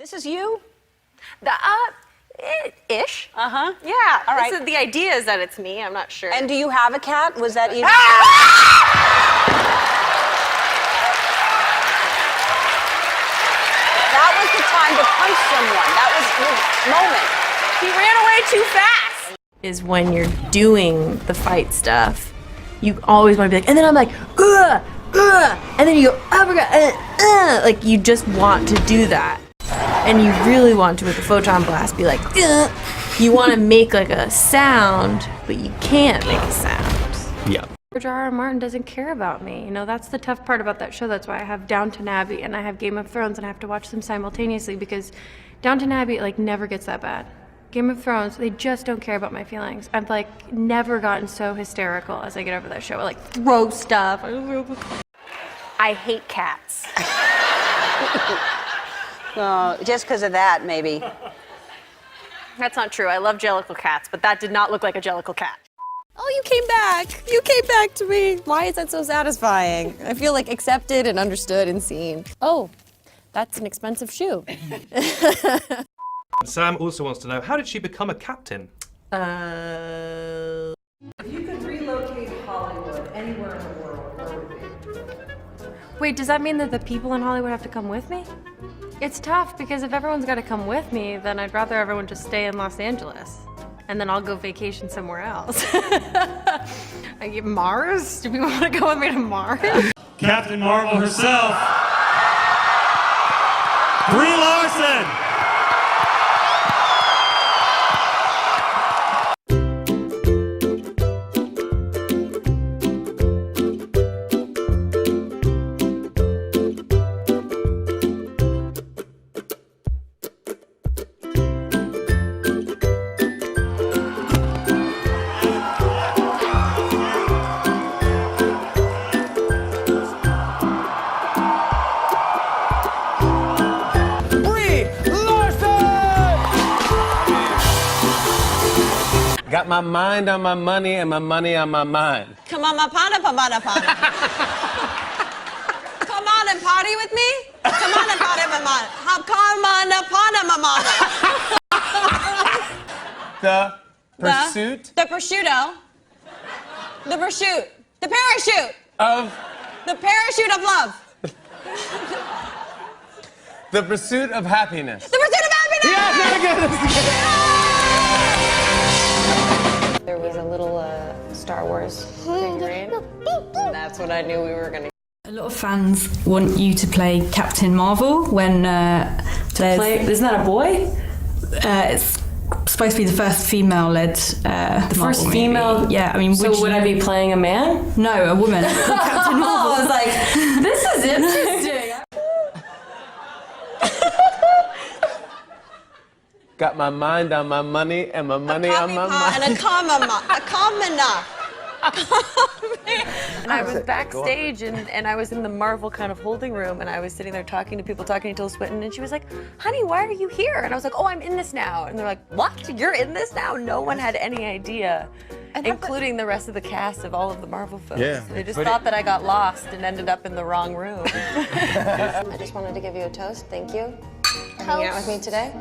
This is you? Ish. Uh-huh. Yeah. All right. The idea is that it's me. I'm not sure. And do you have a cat? Was that even? That was the time to punch someone. That was your moment. He ran away too fast. Is when you're doing the fight stuff, you always want to be like, and then I'm like, and then you go, like you just want to do that. And you really want to, with the photon blast, be like, you want to make like a sound, but you can't make a sound. Yeah. George R.R. Martin doesn't care about me. You know, that's the tough part about that show. That's why I have Downton Abbey and I have Game of Thrones and I have to watch them simultaneously because Downton Abbey like never gets that bad. Game of Thrones, they just don't care about my feelings. I've like never gotten so hysterical as I get over that show. I like throw stuff. I hate cats. Oh, just because of that, maybe. That's not true. I love Jellicle cats, but that did not look like a Jellicle cat. Oh, you came back. You came back to me. Why is that so satisfying? I feel like accepted and understood and seen. Oh, that's an expensive shoe. Sam also wants to know, how did she become a captain? If you could relocate Hollywood anywhere in the world, where would it be? Wait, does that mean that the people in Hollywood have to come with me? It's tough because if everyone's got to come with me, then I'd rather everyone just stay in Los Angeles. And then I'll go vacation somewhere else. Mars? Do people want to go with me to Mars? Captain Marvel herself, Brie Larson. Got my mind on my money and my money on my mind. Come on, my pana. Come on and party with me. Come on and party with me. Come on and pana, The pursuit The prosciutto. The pursuit. The parachute. of The parachute of love. the pursuit of happiness. The pursuit of happiness. Yes, There was a little Star Wars figurine. And that's what I knew we were gonna. A lot of fans want you to play Captain Marvel when Isn't that a boy? it's supposed to be the first female-led The first female? Yeah, I mean, So would I be playing a man? No, a woman. Captain Marvel. I was like, this is interesting. Got my mind on my money and my money on my mind. And a commoner. And I was backstage and I was in the Marvel kind of holding room and I was sitting there talking to people, talking to Tilda Swinton, and she was like, honey, why are you here? And I was like, oh, I'm in this now. And they're like, what? You're in this now? No one had any idea, including the rest of the cast of all of the Marvel films. Yeah. They just thought that I got lost and ended up in the wrong room. I just wanted to give you a toast. Thank you for hanging out with me today.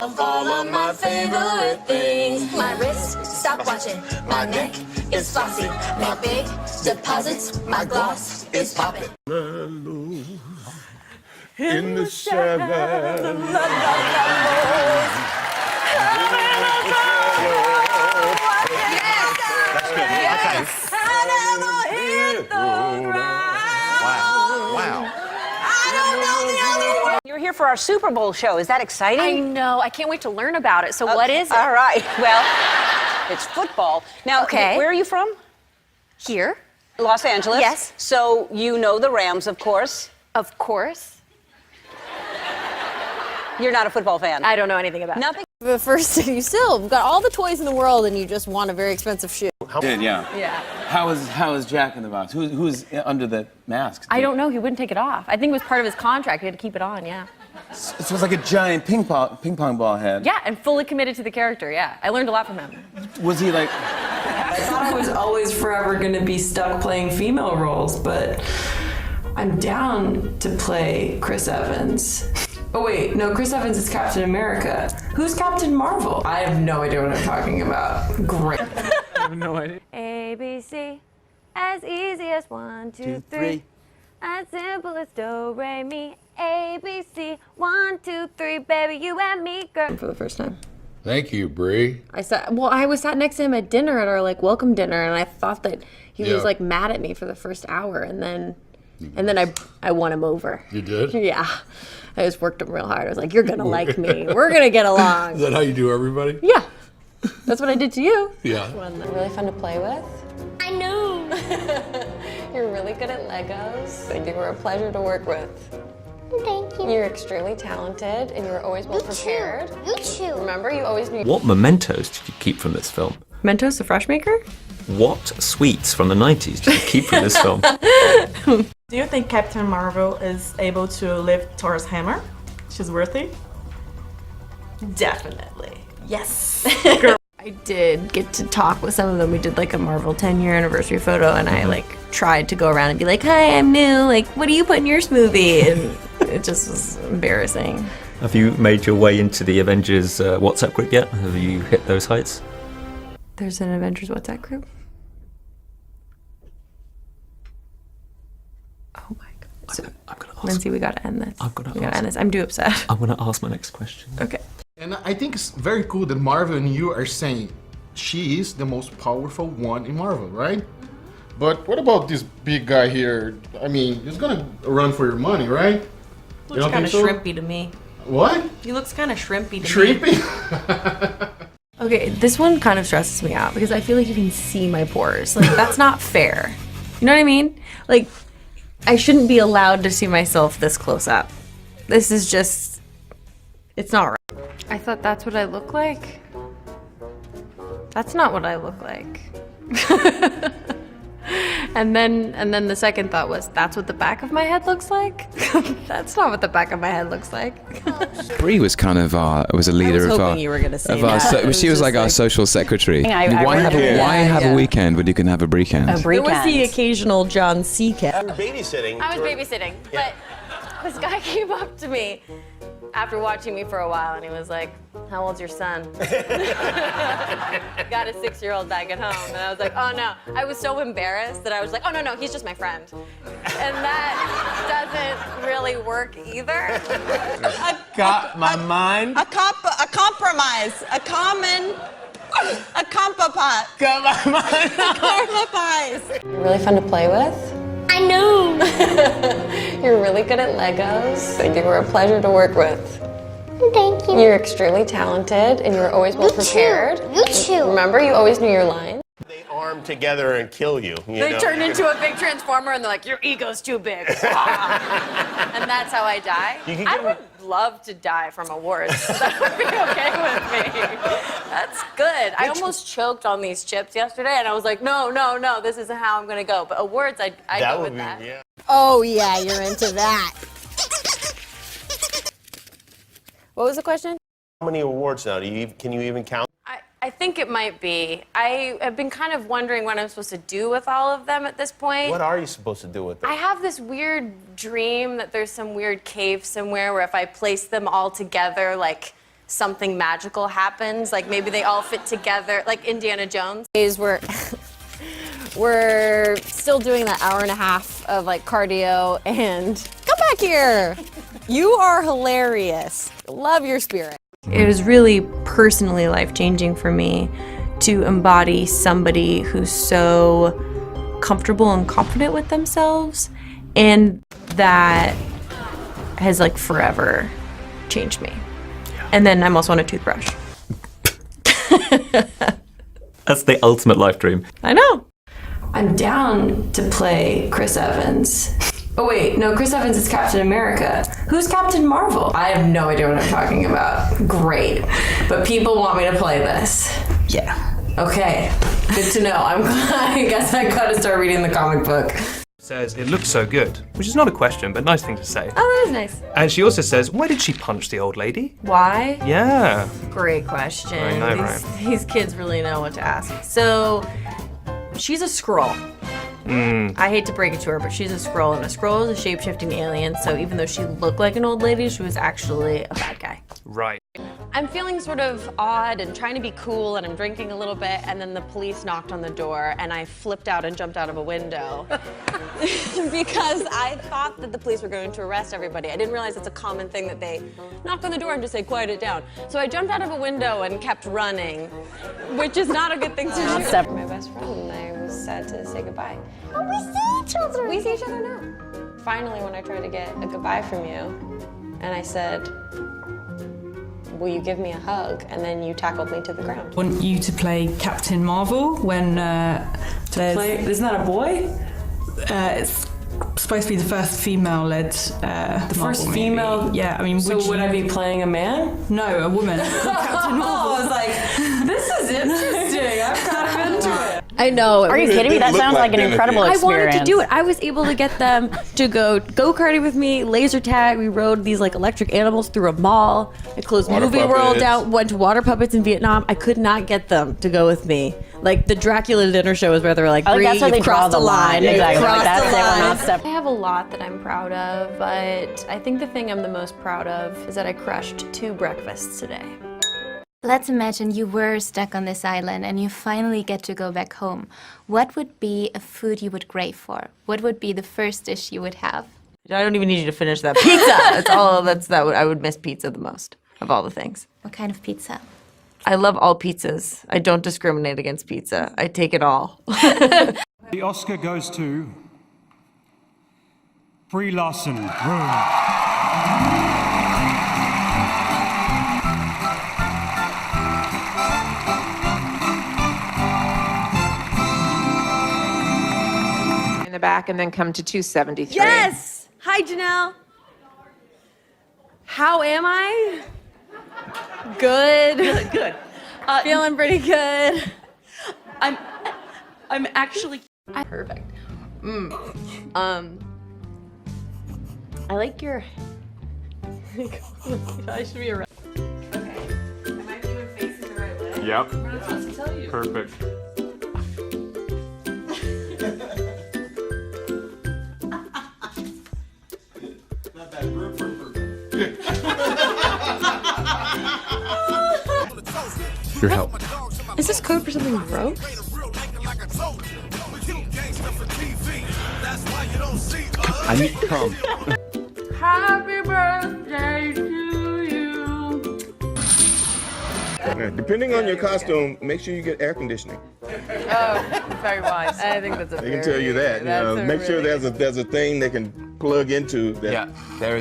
Of all of my favorite things, my wrist, stop watching. My neck is flossy. Make big deposits. My gloss is popping. In the shadow. That's good. Okay. Wow. You're here for our Super Bowl show. Is that exciting? I know. I can't wait to learn about it. So what is it? All right. Well, it's football. Now, Okay. where are you from? Here? Los Angeles? Yes. So you know the Rams, of course. Of course. You're not a football fan. I don't know anything about it. Nothing. But first, you still got all the toys in the world and you just want a very expensive shoe. Yeah. Yeah. How is Jack in the box? Who's under the mask? I don't know. He wouldn't take it off. I think it was part of his contract. He had to keep it on, yeah. So it's like a giant ping pong ball head. Yeah, and fully committed to the character, yeah. I learned a lot from him. Was he like? I thought I was always forever going to be stuck playing female roles, but I'm down to play Chris Evans. Oh wait, no, Chris Evans is Captain America. Who's Captain Marvel? I have no idea what I'm talking about. Great. I have no idea. ABC, as easy as 1, 2, 3. As simple as do, re, mi. ABC, 1, 2, 3, baby, you and me, girl. For the first time. Thank you, Brie. I was sat next to him at dinner at our like welcome dinner, and I thought that he was like mad at me for the first hour, and then I won him over. You did? Yeah. I just worked him real hard. I was like, you're gonna like me. We're gonna get along. Is that how you do everybody? Yeah. That's what I did to you. Yeah. Really fun to play with. I know. You're really good at Legos. You were a pleasure to work with. Thank you. You're extremely talented, and you were always well prepared. You too. Remember, you always knew. What mementos did you keep from this film? Mentos the Fresh Maker? What sweets from the 90s did you keep from this film? Do you think Captain Marvel is able to lift Thor's hammer? She's worthy? Definitely. Yes. I did get to talk with some of them. We did like a Marvel 10-year anniversary photo, and I like tried to go around and be like, hi, I'm new. Like, what do you put in your smoothie? And it just was embarrassing. Have you made your way into the Avengers WhatsApp group yet? Have you hit those heights? There's an Avengers WhatsApp group? Oh my god. So, I'm gonna ask. Lindsay, we gotta end this. We gotta end this. I'm too upset. I'm gonna ask my next question. Okay. And I think it's very cool that Marvel and you are saying she is the most powerful one in Marvel, right? But what about this big guy here? I mean, he's gonna run for your money, right? Looks kind of shrimpy to me. What? He looks kind of shrimpy to me. Shrimpy? Okay, this one kind of stresses me out because I feel like you can see my pores. Like, that's not fair. You know what I mean? Like, I shouldn't be allowed to see myself this close up. This is just, it's not right. I thought that's what I look like. That's not what I look like. And then the second thought was, that's what the back of my head looks like? That's not what the back of my head looks like. Brie was kind of was a leader I was of hoping our. you were gonna say of our that. she was like our social secretary. I why have, really why did. have a weekend when you can have a Brie-cand? There was the occasional John C. I'm babysitting. I was babysitting, but this guy came up to me after watching me for a while, and he was like, how old's your son? Got a 6-year-old back at home, and I was like, oh no. I was so embarrassed that I was like, oh no, he's just my friend. And that doesn't really work either. Got my mind. A compromise. A common. A compromise. Got my mind. Compromise. You're really fun to play with. I know. You're really good at Legos. You were a pleasure to work with. Thank you. You're extremely talented, and you were always well prepared. You too. Remember, you always knew your lines. They arm together and kill you. They turned into a big transformer, and they're like, your ego's too big. And that's how I die. I would love to die from awards. That would be okay with me. That's good. I almost choked on these chips yesterday, and I was like, no, this isn't how I'm going to go. But awards, I'd go with that. Yeah. Oh, yeah, you're into that. What was the question? How many awards now? Can you even count? I think it might be. I have been kind of wondering what I'm supposed to do with all of them at this point. What are you supposed to do with them? I have this weird dream that there's some weird cave somewhere where if I place them all together, like something magical happens. Like maybe they all fit together, like Indiana Jones. We're still doing that hour and a half of like cardio, and come back here. You are hilarious. Love your spirit. It was really personally life-changing for me to embody somebody who's so comfortable and confident with themselves, and that has like forever changed me. And then I'm also on a toothbrush. That's the ultimate life dream. I know. I'm down to play Chris Evans. Oh wait, no, Chris Evans is Captain America. Who's Captain Marvel? I have no idea what I'm talking about. Great. But people want me to play this. Yeah. Okay. Good to know. I guess I gotta start reading the comic book. Says it looks so good, which is not a question, but nice thing to say. Oh, that is nice. And she also says, why did she punch the old lady? Why? Yeah. Great question. I know, right? These kids really know what to ask. So, she's a Skrull. I hate to break it to her, but she's a Skrull, and a Skrull is a shape-shifting alien, so even though she looked like an old lady, she was actually a bad guy. Right. I'm feeling sort of odd and trying to be cool, and I'm drinking a little bit, and then the police knocked on the door, and I flipped out and jumped out of a window because I thought that the police were going to arrest everybody. I didn't realize it's a common thing that they knock on the door and just say, quiet it down. So I jumped out of a window and kept running, which is not a good thing to do. My best friend, and I was sad to say goodbye. Oh, we see each other. We see each other now. Finally, when I tried to get a goodbye from you, and I said, will you give me a hug? And then you tackled me to the ground. I want you to play Captain Marvel when Isn't that a boy? it's supposed to be the first female-led The first female? Yeah, I mean, So would I be playing a man? No, a woman. Captain Marvel. I was like, this is interesting. I'm kind of into it. I know. Are you kidding me? That sounds like an incredible I experience. wanted to do it. I was able to get them to go-karting with me, laser tag. We rode these like electric animals through a mall. I closed Water Movie World puppets. down, went to water puppets in Vietnam. I could not get them to go with me. Like the Dracula dinner show is where they were like, I Brie, think that's where they you've draw crossed the line. You've Exactly. Like, crossed that's the it. We're line. not step- I have a lot that I'm proud of, but I think the thing I'm the most proud of is that I crushed 2 breakfasts today. Let's imagine you were stuck on this island and you finally get to go back home. What would be a food you would crave for? What would be the first dish you would have? I don't even need you to finish that pizza. That's all. I would miss pizza the most of all the things. What kind of pizza? I love all pizzas. I don't discriminate against pizza. I take it all. The Oscar goes to Brie Larson. Room. In the back and then come to 273. Yes! Hi, Janelle. How am I? Good. Good. Feeling pretty good. I'm actually Perfect. I like your. I should be around. Okay. Am I even facing the right way? Yep. We're not supposed to tell you. Perfect. Your help. Is this code for something gross? I need to come. Happy birthday to you. Depending on your costume, make sure you get air conditioning. Oh, very wise. I think that's a They can tell you that. Make sure there's a thing they can plug into that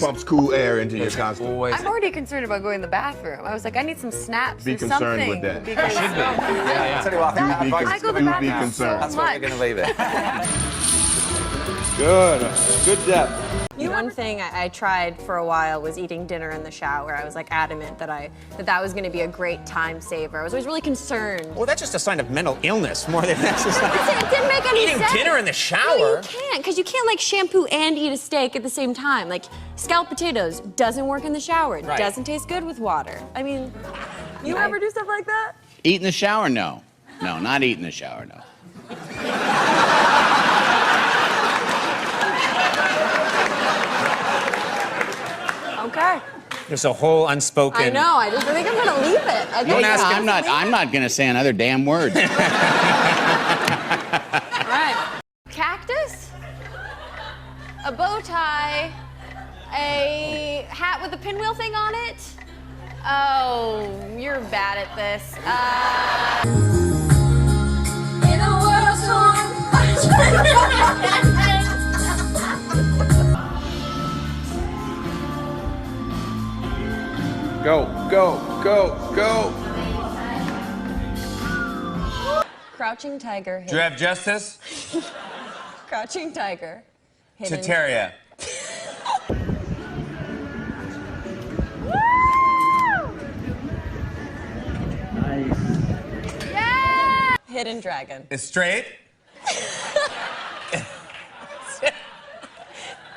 pumps cool air into your costume. I'm already concerned about going to the bathroom. I was like, I need some snaps Be or concerned something. with that. Because I go to the bathroom concerned. so much. leave it. Good. Good job. One thing I tried for a while was eating dinner in the shower. I was like adamant that that was going to be a great time saver. I was always really concerned. Well, that's just a sign of mental illness more than exercise. It didn't make any Eating sense. dinner in the shower? No, you can't, because you can't like shampoo and eat a steak at the same time. Like scalloped potatoes doesn't work in the shower. It Right. doesn't taste good with water. I mean, you ever do stuff like that? Eat in the shower? No. No, not eat in the shower, no. Okay. There's a whole unspoken. I know. I think I'm gonna leave it. I think I'm not gonna say another damn word. All right. Cactus, a bow tie, a hat with a pinwheel thing on it. Oh, you're bad at this. In a world torn. Go, go, go, go. Crouching tiger. Do you have justice? Crouching tiger. Hidden. Teteria. Yeah! Hidden dragon. Is straight.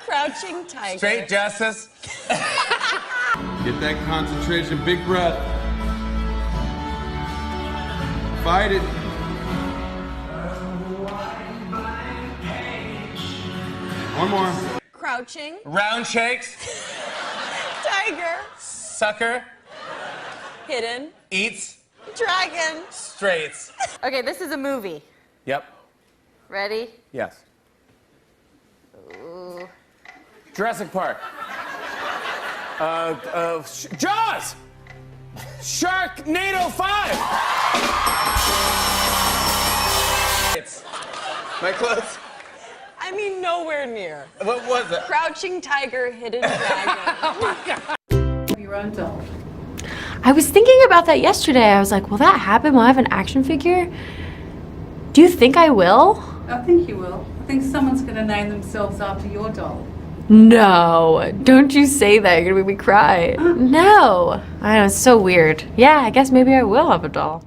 Crouching tiger. Straight justice. Get that concentration, big breath. Fight it. One more. Crouching. Round shakes. Tiger. Sucker. Hidden. Eats. Dragon. Straights. Okay, this is a movie. Yep. Ready? Yes. Ooh. Jurassic Park. Jaws! Sharknado 5! My close? I mean, nowhere near. What was it? Crouching tiger, hidden dragon. Your own doll. I was thinking about that yesterday. I was like, will that happen? Will I have an action figure? Do you think I will? I think you will. I think someone's going to name themselves after your doll. No, don't you say that. You're gonna make me cry. No. I know, it's so weird. Yeah, I guess maybe I will have a doll.